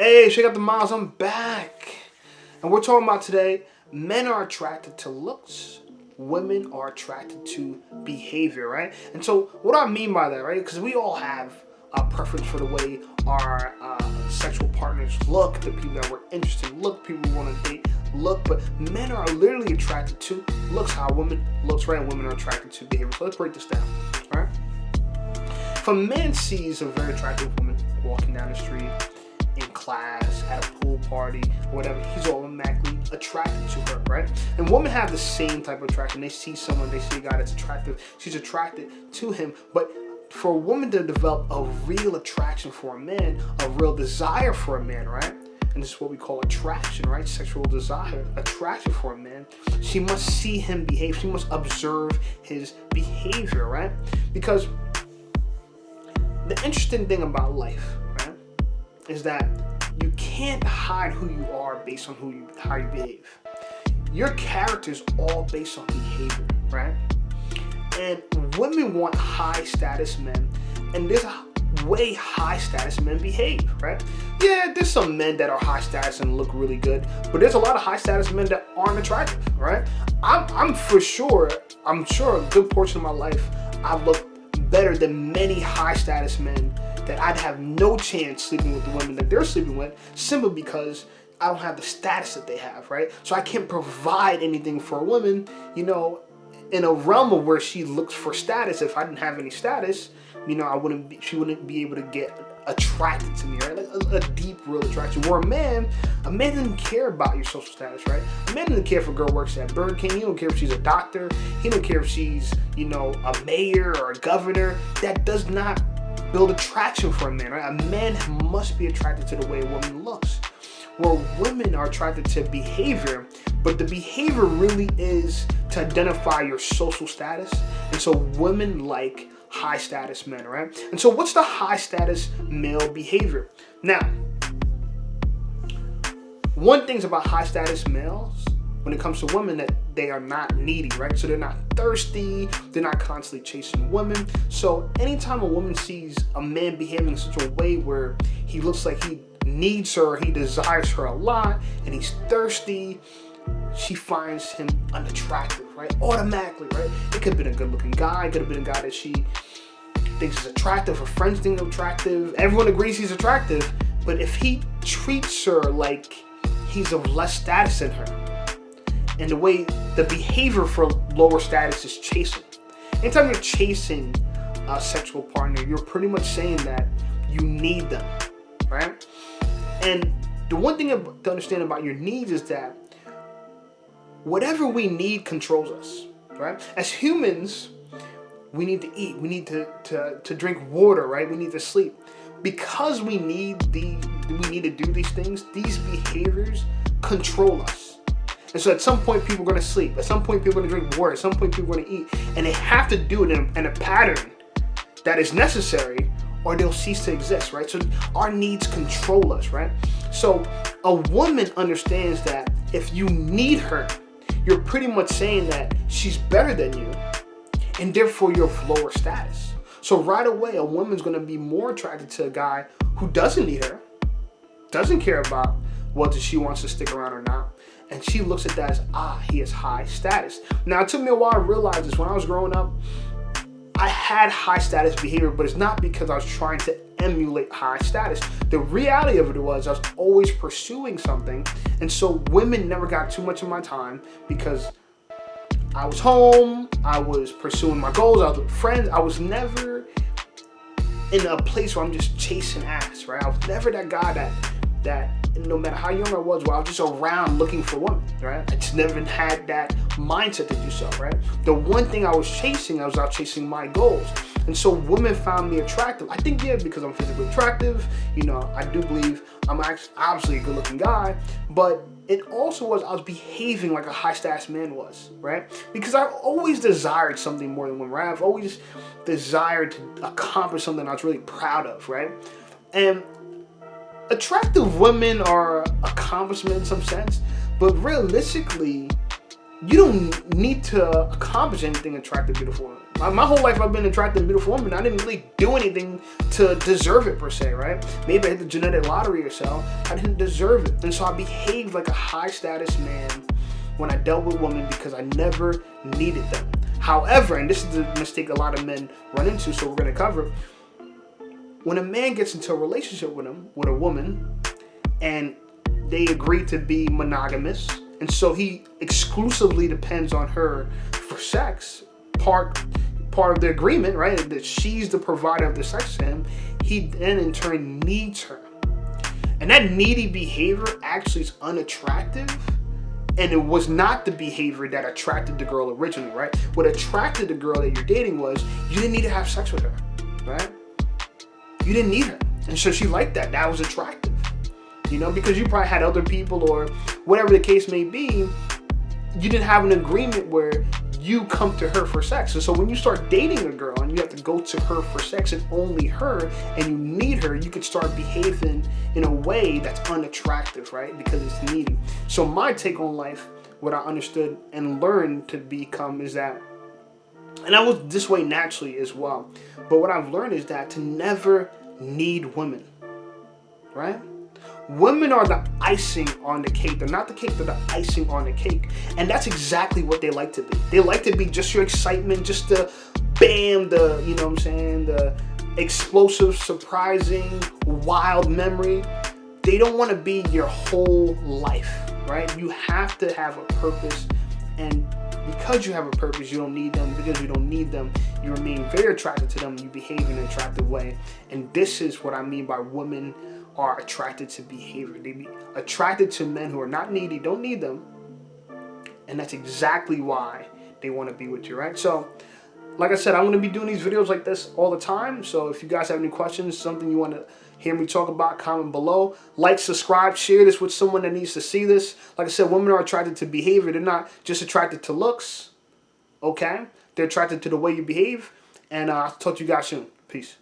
Hey, check out the miles, I'm back. And we're talking about today, men are attracted to looks, women are attracted to behavior, right? And so what I mean by that, right? Because we all have a preference for the way our sexual partners look, the people that we're interested in look, people we want to date look, but men are literally attracted to looks, how women looks, right? And women are attracted to behavior. So let's break this down, all right? If a man sees a very attractive woman walking down the street, in class, at a pool party, or whatever, he's automatically attracted to her, right? And women have the same type of attraction. They see someone, they see a guy that's attractive, she's attracted to him. But for a woman to develop a real attraction for a man, a real desire for a man, right? And this is what we call attraction, right? Sexual desire, attraction for a man. She must see him behave. She must observe his behavior, right? Because the interesting thing about life, right, is that you can't hide who you are based on how you behave. Your character is all based on behavior, right? And women want high status men, and there's a way high status men behave, right? Yeah, there's some men that are high status and look really good, but there's a lot of high status men that aren't attractive, right? I'm sure a good portion of my life I've looked better than many high status men that I'd have no chance sleeping with the women that they're sleeping with, simply because I don't have the status that they have, right? So I can't provide anything for a woman, you know, in a realm of where she looks for status. If I didn't have any status, you know, she wouldn't be able to get attracted to me, right? Like a deep, real attraction. Where a man doesn't care about your social status, right? A man doesn't care if a girl works at Burger King. He don't care if she's a doctor. He don't care if she's, you know, a mayor or a governor. That does not build attraction for a man, right? A man must be attracted to the way a woman looks. Where women are attracted to behavior, but the behavior really is to identify your social status. And so women like high status men, right? And so what's the high status male behavior? Now, one thing's about high status males when it comes to women, that they are not needy, right? So they're not thirsty, they're not constantly chasing women. So anytime a woman sees a man behaving in such a way where he looks like he needs her, he desires her a lot, and he's thirsty, she finds him unattractive, right? Automatically, right? It could have been a good looking guy, it could have been a guy that she thinks is attractive, her friends think him attractive, everyone agrees he's attractive, but if he treats her like he's of less status than her, and the way the behavior for lower status is chasing. Anytime you're chasing a sexual partner, you're pretty much saying that you need them, right? And the one thing to understand about your needs is that whatever we need controls us, right? As humans, we need to eat, we need to drink water, right? We need to sleep. Because we need to do these things, these behaviors control us. And so at some point, people are going to sleep. At some point, people are going to drink water. At some point, people are going to eat. And they have to do it in a pattern that is necessary, or they'll cease to exist, right? So our needs control us, right? So a woman understands that if you need her, you're pretty much saying that she's better than you, and therefore you're of lower status. So right away, a woman's going to be more attracted to a guy who doesn't need her, doesn't care about whether she wants to stick around or not. And she looks at that as, he has high status. Now, it took me a while to realize this. When I was growing up, I had high status behavior, but it's not because I was trying to emulate high status. The reality of it was I was always pursuing something. And so women never got too much of my time because I was home, I was pursuing my goals, I was with friends. I was never in a place where I'm just chasing ass, right? I was never that guy that no matter how young I was, where I was just around looking for women, right? I just never had that mindset to do so, right? The one thing I was out chasing my goals. And so women found me attractive. I think, yeah, because I'm physically attractive. You know, I do believe I'm obviously a good looking guy, but it also was I was behaving like a high status man was, right? Because I always desired something more than women, right? I've always desired to accomplish something I was really proud of, right? And attractive women are accomplishment in some sense, but realistically, you don't need to accomplish anything attractive, beautiful women. My whole life I've been attracted to beautiful women. I didn't really do anything to deserve it per se, right? Maybe I hit the genetic lottery or so. I didn't deserve it. And so I behaved like a high status man when I dealt with women because I never needed them. However, and this is the mistake a lot of men run into, so we're going to cover it. When a man gets into a relationship with a woman, and they agree to be monogamous, and so he exclusively depends on her for sex, part of the agreement, right, that she's the provider of the sex to him, he then in turn needs her. And that needy behavior actually is unattractive, and it was not the behavior that attracted the girl originally, right? What attracted the girl that you're dating was you didn't need to have sex with her, right? You didn't need her. And so she liked that. That was attractive. You know, because you probably had other people or whatever the case may be, you didn't have an agreement where you come to her for sex. And so when you start dating a girl and you have to go to her for sex and only her, and you need her, you could start behaving in a way that's unattractive, right? Because it's needy. So my take on life, what I understood and learned to become is that, and I was this way naturally as well, but what I've learned is that to never need women, right? Women are the icing on the cake. They're not the cake, they're the icing on the cake. And that's exactly what they like to be. They like to be just your excitement, just the bam, the, you know what I'm saying, the explosive, surprising, wild memory. They don't want to be your whole life, right? You have to have a purpose, and because you have a purpose, you don't need them. Because you don't need them, you remain very attracted to them. You behave in an attractive way. And this is what I mean by women are attracted to behavior. They be attracted to men who are not needy, don't need them. And that's exactly why they want to be with you, right? So, like I said, I'm going to be doing these videos like this all the time. So if you guys have any questions, something you want to hear me talk about, comment below. Like, subscribe, share this with someone that needs to see this. Like I said, women are attracted to behavior. They're not just attracted to looks, okay? They're attracted to the way you behave. And I'll talk to you guys soon. Peace.